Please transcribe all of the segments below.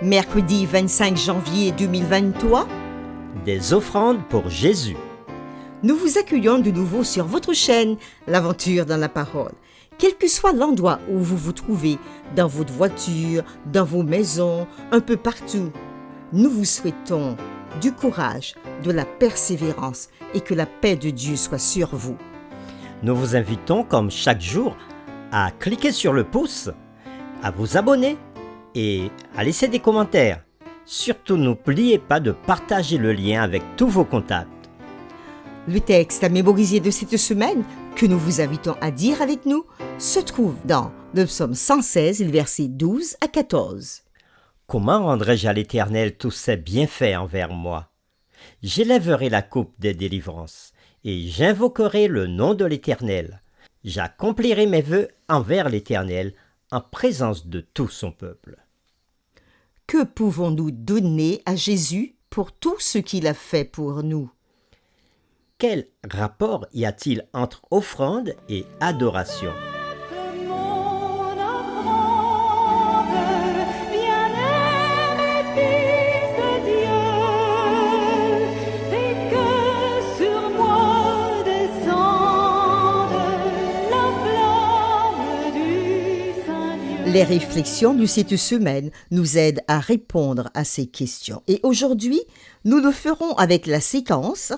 Mercredi 25 janvier 2023, Des offrandes pour Jésus. nous vous accueillons de nouveau sur votre chaîne, l'Aventure dans la Parole. Quel que soit l'endroit où vous vous trouvez, dans votre voiture, dans vos maisons, un peu partout, nous vous souhaitons du courage, de la persévérance et que la paix de Dieu soit sur vous. Nous vous invitons, comme chaque jour, à cliquer sur le pouce, à vous abonner et à laisser des commentaires. Surtout, n'oubliez pas de partager le lien avec tous vos contacts. Le texte à mémoriser de cette semaine, que nous vous invitons à dire avec nous, se trouve dans le psaume 116, versets 12 à 14. Comment rendrai-je à l'Éternel tous ses bienfaits envers moi? J'élèverai la coupe des délivrances, et j'invoquerai le nom de l'Éternel. J'accomplirai mes vœux envers l'Éternel, en présence de tout son peuple. Que pouvons-nous donner à Jésus pour tout ce qu'il a fait pour nous? Quel rapport y a-t-il entre offrande et adoration? Mon offrande, bien-aimé Fils de Dieu, et que sur moi descende la flamme du Saint-Dieu. Les réflexions de cette semaine nous aident à répondre à ces questions. Et aujourd'hui, nous le ferons avec la séquence.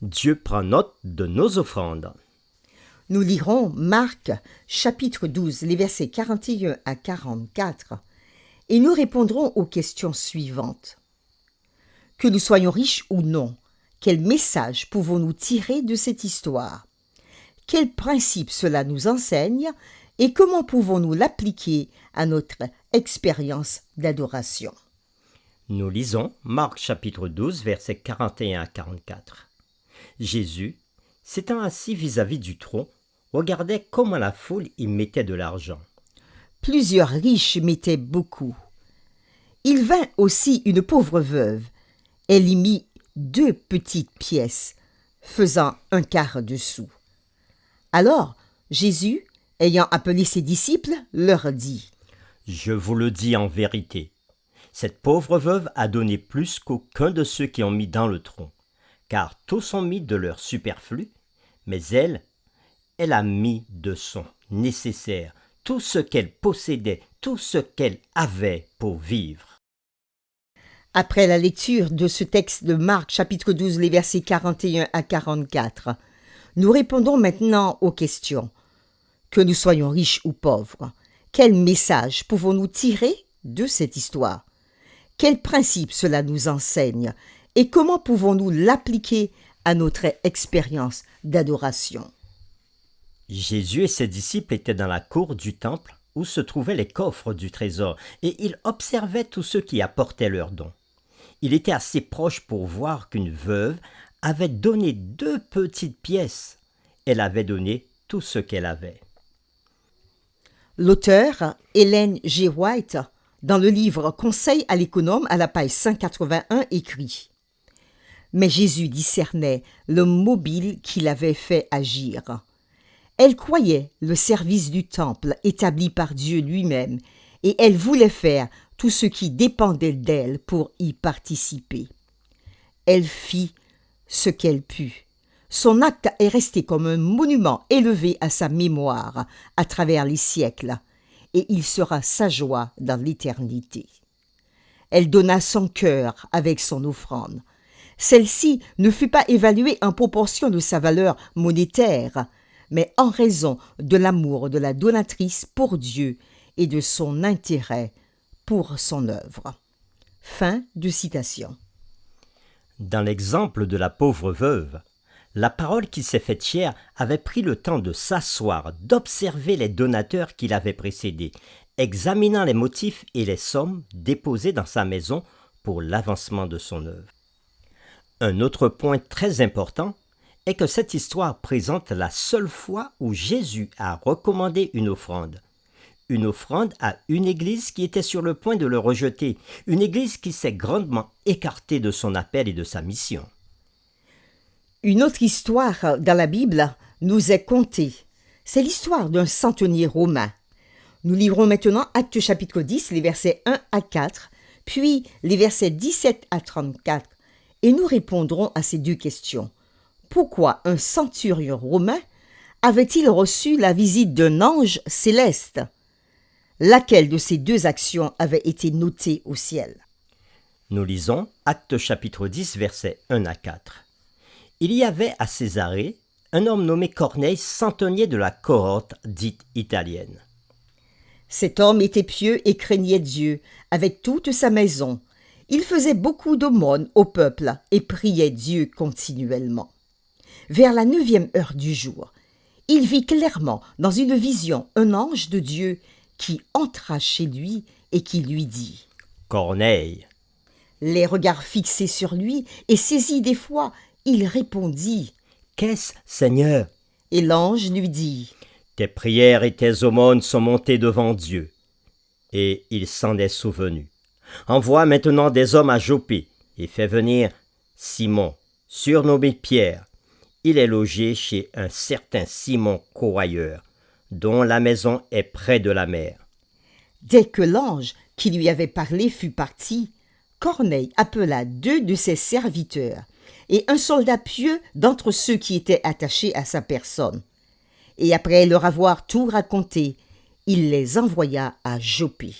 Dieu prend note de nos offrandes. Nous lirons Marc, chapitre 12, les versets 41 à 44, et nous répondrons aux questions suivantes. Que nous soyons riches ou non, quel message pouvons-nous tirer de cette histoire? Quels principes cela nous enseigne et comment pouvons-nous l'appliquer à notre expérience d'adoration? Nous lisons Marc chapitre 12, versets 41 à 44. Jésus, s'étant assis vis-à-vis du trône, regardait comment la foule y mettait de l'argent. Plusieurs riches mettaient beaucoup. Il vint aussi une pauvre veuve. Elle y mit 2 petites pièces, faisant 1/4 de sou. Alors, Jésus, ayant appelé ses disciples, leur dit : Je vous le dis en vérité, cette pauvre veuve a donné plus qu'aucun de ceux qui ont mis dans le tronc, car tous ont mis de leur superflu, mais elle a mis de son nécessaire, tout ce qu'elle possédait, tout ce qu'elle avait pour vivre. Après la lecture de ce texte de Marc, chapitre 12, les versets 41 à 44, nous répondons maintenant aux questions. Que nous soyons riches ou pauvres, quel message pouvons-nous tirer de cette histoire? Quels principes cela nous enseigne et comment pouvons-nous l'appliquer à notre expérience d'adoration? Jésus et ses disciples étaient dans la cour du temple où se trouvaient les coffres du trésor, et il observait tous ceux qui apportaient leurs dons. Il était assez proche pour voir qu'une veuve avait donné 2 petites pièces. Elle avait donné tout ce qu'elle avait. L'auteur, Ellen G. White, dans le livre Conseils à l'économe à la page 181, écrit : Mais Jésus discernait le mobile qu'il avait fait agir. Elle croyait le service du temple établi par Dieu lui-même, et elle voulait faire tout ce qui dépendait d'elle pour y participer. Elle fit ce qu'elle put. Son acte est resté comme un monument élevé à sa mémoire à travers les siècles, et il sera sa joie dans l'éternité. Elle donna son cœur avec son offrande. Celle-ci ne fut pas évaluée en proportion de sa valeur monétaire, mais en raison de l'amour de la donatrice pour Dieu et de son intérêt pour son œuvre. Fin de citation. Dans l'exemple de la pauvre veuve, la parole qui s'est faite chair avait pris le temps de s'asseoir, d'observer les donateurs qui l'avaient précédé, examinant les motifs et les sommes déposées dans sa maison pour l'avancement de son œuvre. Un autre point très important est que cette histoire présente la seule fois où Jésus a recommandé une offrande. Une offrande à une église qui était sur le point de le rejeter, une église qui s'est grandement écartée de son appel et de sa mission. Une autre histoire dans la Bible nous est contée. C'est l'histoire d'un centenier romain. Nous livrons maintenant Actes chapitre 10, les versets 1 à 4, puis les versets 17 à 34, et nous répondrons à ces deux questions. Pourquoi un centurion romain avait-il reçu la visite d'un ange céleste? Laquelle de ces deux actions avait été notée au ciel? Nous lisons Actes chapitre 10, versets 1 à 4. Il y avait à Césarée un homme nommé Corneille, centenier de la cohorte dite italienne. Cet homme était pieux et craignait Dieu avec toute sa maison. Il faisait beaucoup d'aumônes au peuple et priait Dieu continuellement. Vers la 9e heure du jour, il vit clairement dans une vision un ange de Dieu qui entra chez lui et qui lui dit « Corneille, Les regards fixés sur lui et saisi d'effroi, il répondit qu'est-ce, Seigneur? et l'ange lui dit Tes prières et tes aumônes sont montées devant Dieu. Et il s'en est souvenu. Envoie maintenant des hommes à Jopé et fais venir Simon, surnommé Pierre. Il est logé chez un certain Simon Corailleur, dont la maison est près de la mer. » Dès que l'ange qui lui avait parlé fut parti, Corneille appela 2 de ses serviteurs et un soldat pieux d'entre ceux qui étaient attachés à sa personne. Et après leur avoir tout raconté, il les envoya à Jopé.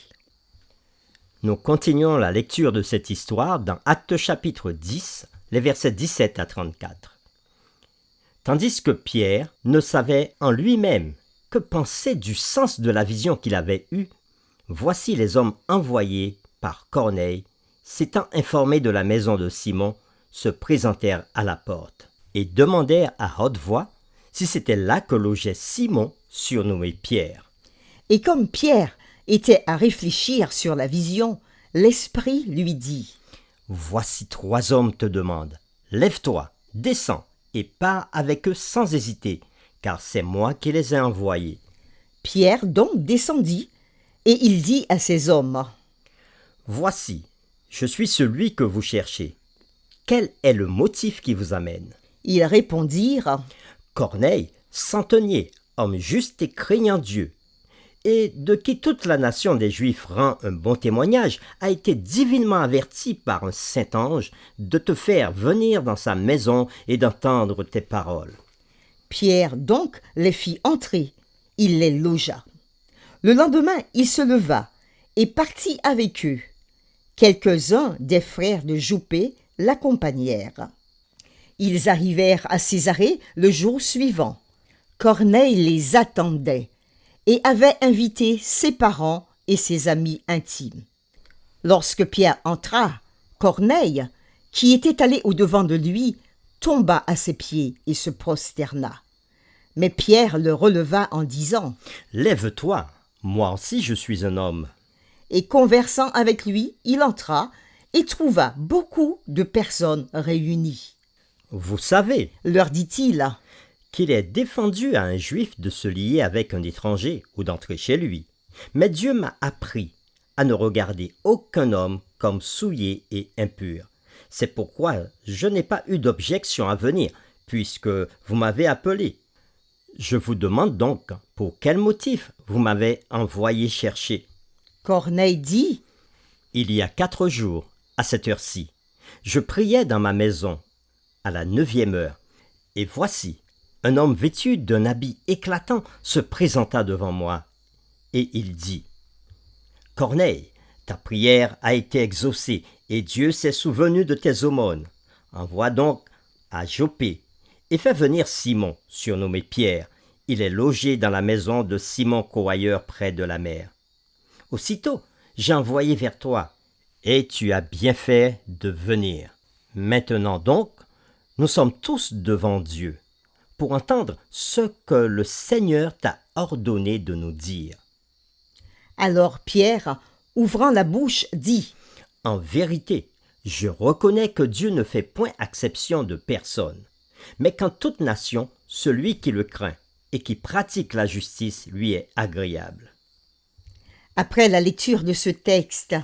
Nous continuons la lecture de cette histoire dans Actes chapitre 10, les versets 17 à 34. Tandis que Pierre ne savait en lui-même que penser du sens de la vision qu'il avait eue, voici les hommes envoyés par Corneille, s'étant informés de la maison de Simon, se présentèrent à la porte et demandèrent à haute voix si c'était là que logeait Simon, surnommé Pierre. Et comme Pierre était à réfléchir sur la vision, l'Esprit lui dit « Voici 3 hommes te demandent. Lève-toi, descends et pars avec eux sans hésiter, car c'est moi qui les ai envoyés. » Pierre donc descendit, et il dit à ces hommes « Voici, je suis celui que vous cherchez. Quel est le motif qui vous amène? » Ils répondirent « Corneille, centenier, homme juste et craignant Dieu, et de qui toute la nation des Juifs rend un bon témoignage, a été divinement averti par un saint ange de te faire venir dans sa maison et d'entendre tes paroles. » Pierre donc les fit entrer, il les logea. Le lendemain, il se leva et partit avec eux. Quelques-uns des frères de Jopé l'accompagnèrent. Ils arrivèrent à Césarée le jour suivant. Corneille les attendait et avait invité ses parents et ses amis intimes. Lorsque Pierre entra, Corneille, qui était allé au-devant de lui, tomba à ses pieds et se prosterna. Mais Pierre le releva en disant « Lève-toi, moi aussi je suis un homme. » Et conversant avec lui, il entra et trouva beaucoup de personnes réunies. « Vous savez, Leur dit-il, qu'il est défendu à un juif de se lier avec un étranger ou d'entrer chez lui. Mais Dieu m'a appris à ne regarder aucun homme comme souillé et impur. C'est pourquoi je n'ai pas eu d'objection à venir, puisque vous m'avez appelé. Je vous demande donc pour quel motif vous m'avez envoyé chercher. » Corneille dit, Il y a 4 jours, à cette heure-ci, je priais dans ma maison, à la 9e heure, et voici, un homme vêtu d'un habit éclatant se présenta devant moi, et il dit « Corneille, ta prière a été exaucée, et Dieu s'est souvenu de tes aumônes. Envoie donc à Jopé, et fais venir Simon, surnommé Pierre. Il est logé dans la maison de Simon Corailleur près de la mer. Aussitôt, j'ai envoyé vers toi, et tu as bien fait de venir. Maintenant donc, nous sommes tous devant Dieu, pour entendre ce que le Seigneur t'a ordonné de nous dire. » Alors Pierre, ouvrant la bouche, dit, « En vérité, je reconnais que Dieu ne fait point exception de personne, mais qu'en toute nation, celui qui le craint et qui pratique la justice lui est agréable. » Après la lecture de ce texte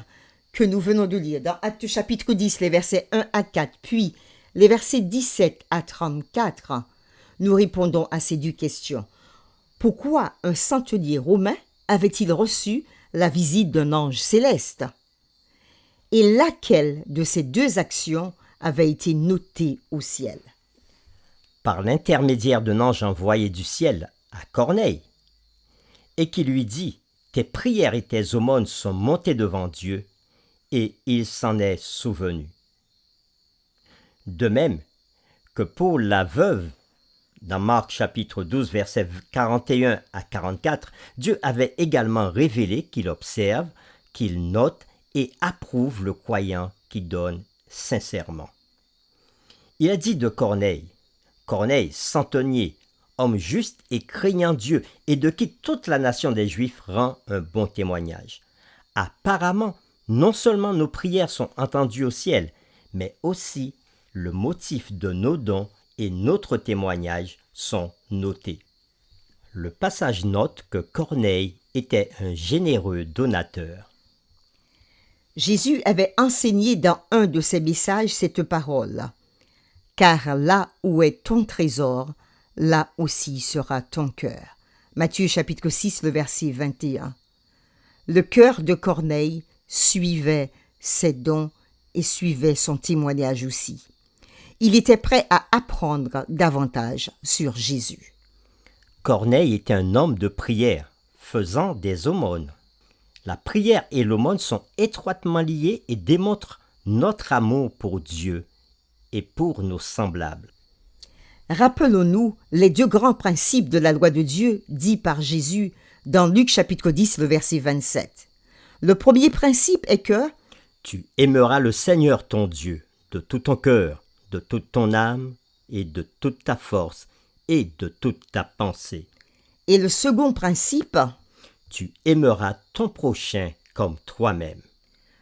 que nous venons de lire dans Actes chapitre 10, les versets 1 à 4, puis les versets 17 à 34, nous répondons à ces deux questions. Pourquoi un centenier romain avait-il reçu la visite d'un ange céleste? Et laquelle de ces deux actions avait été notée au ciel? Par l'intermédiaire d'un ange envoyé du ciel à Corneille, et qui lui dit « Tes prières et tes aumônes sont montées devant Dieu, et il s'en est souvenu. » De même que pour la veuve, dans Marc chapitre 12, versets 41 à 44, Dieu avait également révélé qu'il observe, qu'il note et approuve le croyant qui donne sincèrement. Il a dit de Corneille, centenier, homme juste et craignant Dieu, et de qui toute la nation des Juifs rend un bon témoignage. Apparemment, non seulement nos prières sont entendues au ciel, mais aussi le motif de nos dons et notre témoignage sont notés. Le passage note que Corneille était un généreux donateur. Jésus avait enseigné dans un de ses messages cette parole. « Car là où est ton trésor, là aussi sera ton cœur. » Matthieu chapitre 6, le verset 21. Le cœur de Corneille suivait ses dons et suivait son témoignage aussi. Il était prêt à apprendre davantage sur Jésus. Corneille était un homme de prière, faisant des aumônes. La prière et l'aumône sont étroitement liées et démontrent notre amour pour Dieu et pour nos semblables. Rappelons-nous les deux grands principes de la loi de Dieu dits par Jésus dans Luc chapitre 10, le verset 27. Le premier principe est que tu aimeras le Seigneur ton Dieu de tout ton cœur, de toute ton âme et de toute ta force et de toute ta pensée. Et le second principe, tu aimeras ton prochain comme toi-même.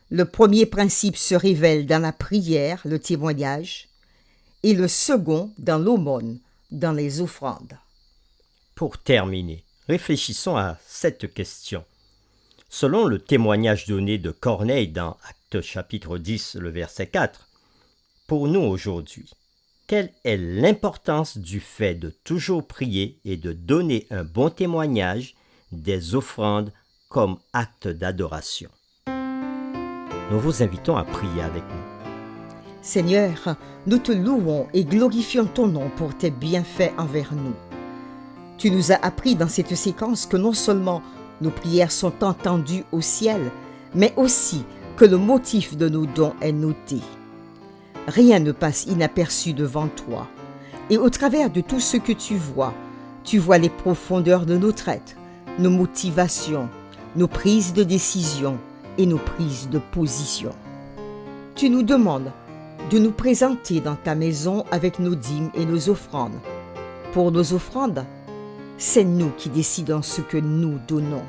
Le premier principe se révèle dans la prière, le témoignage, et le second dans l'aumône, dans les offrandes. Pour terminer, réfléchissons à cette question. Selon le témoignage donné de Corneille dans Actes chapitre 10, le verset 4, pour nous aujourd'hui, quelle est l'importance du fait de toujours prier et de donner un bon témoignage des offrandes comme acte d'adoration? Nous vous invitons à prier avec nous. Seigneur, nous te louons et glorifions ton nom pour tes bienfaits envers nous. Tu nous as appris dans cette séquence que non seulement nos prières sont entendues au ciel, mais aussi que le motif de nos dons est noté. Rien ne passe inaperçu devant toi. Et au travers de tout ce que tu vois les profondeurs de notre être, nos motivations, nos prises de décision et nos prises de position. Tu nous demandes de nous présenter dans ta maison avec nos dîmes et nos offrandes. Pour nos offrandes, c'est nous qui décidons ce que nous donnons.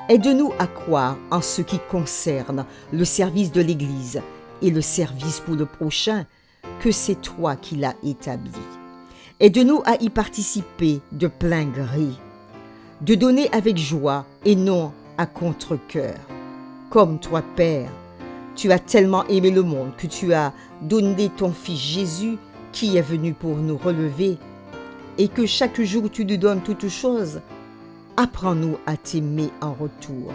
Aide-nous à croire en ce qui concerne le service de l'Église et le service pour le prochain, que c'est toi qui l'as établi. Aide-nous à y participer de plein gré, de donner avec joie et non à contre-cœur. Comme toi, Père, tu as tellement aimé le monde que tu as donné ton Fils Jésus qui est venu pour nous relever, et que chaque jour tu nous donnes toutes choses. Apprends-nous à t'aimer en retour.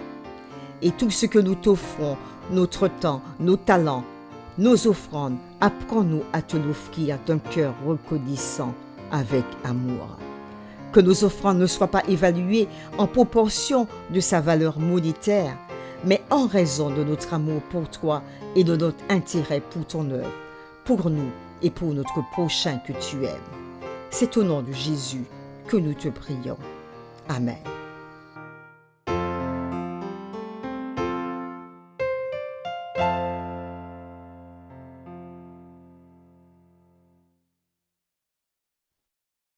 Et tout ce que nous t'offrons, notre temps, nos talents, nos offrandes, apprends-nous à te l'offrir d'un cœur reconnaissant avec amour. Que nos offrandes ne soient pas évaluées en proportion de sa valeur monétaire, mais en raison de notre amour pour toi et de notre intérêt pour ton œuvre, pour nous et pour notre prochain que tu aimes. C'est au nom de Jésus que nous te prions. Amen.